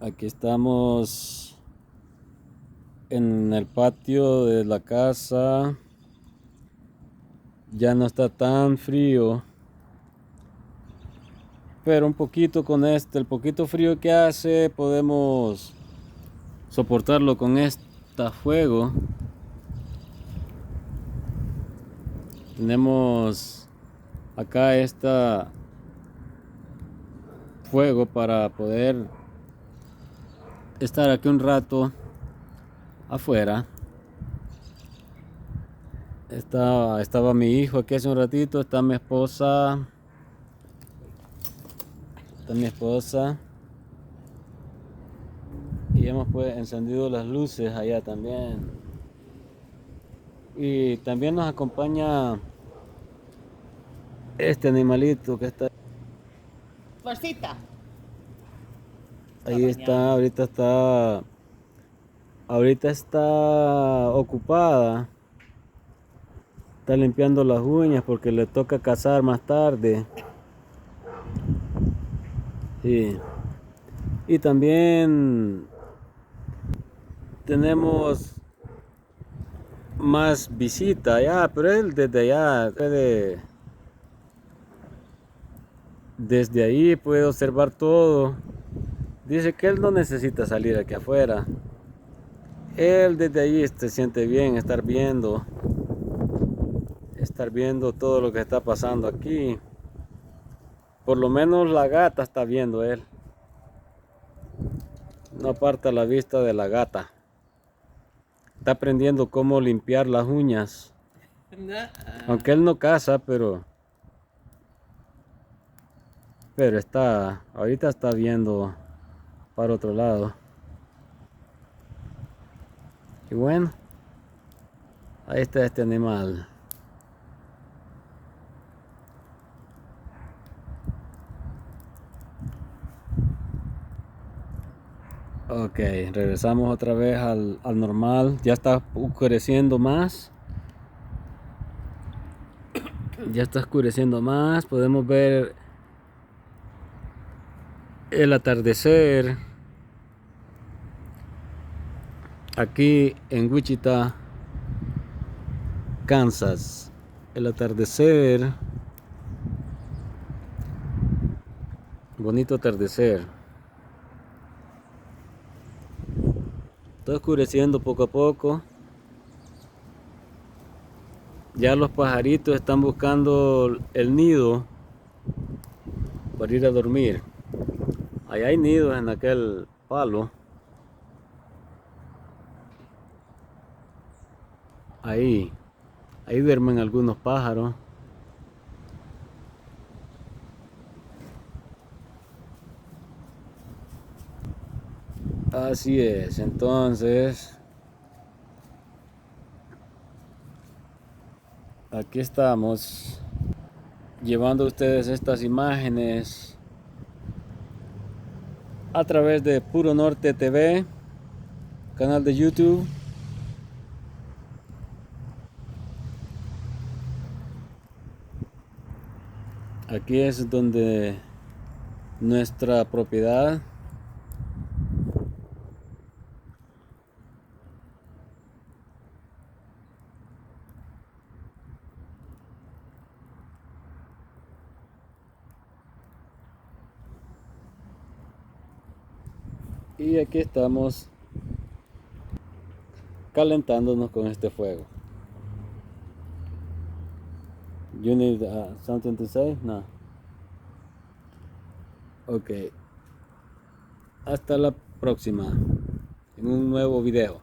Aquí estamos en el patio de la casa. Ya no está tan frío, pero un poquito con el poquito frío que hace, podemos soportarlo con fuego. Tenemos acá fuego para poder estar aquí un rato afuera. Estaba mi hijo aquí hace un ratito, está mi esposa, y hemos pues encendido las luces allá también. Y también nos acompaña este animalito que está Florcita. ahí. Ahorita está ocupada. Está limpiando las uñas porque le toca cazar más tarde. Sí. Y también tenemos más visita allá, pero él desde allá desde ahí puede observar todo. Dice que él no necesita salir aquí afuera. Él desde ahí se siente bien estar viendo todo lo que está pasando aquí. Por lo menos la gata está viendo él. No aparta la vista de la gata. Está aprendiendo cómo limpiar las uñas. Aunque él no caza, pero ahorita está viendo para otro lado. Y bueno, ahí está este animal. Ok, regresamos otra vez al normal. Ya está oscureciendo más. Ya está oscureciendo más. Podemos ver el atardecer aquí en Wichita, Kansas. El atardecer. Bonito atardecer. Está oscureciendo poco a poco. Ya los pajaritos están buscando el nido para ir a dormir. Ahí hay nidos en aquel palo. Ahí duermen algunos pájaros. Así es, entonces aquí estamos llevando a ustedes estas imágenes a través de Puro Norte TV, canal de YouTube. Aquí es donde nuestra propiedad. Y aquí estamos calentándonos con este fuego. You need something to say? No. Ok. Hasta la próxima en un nuevo video.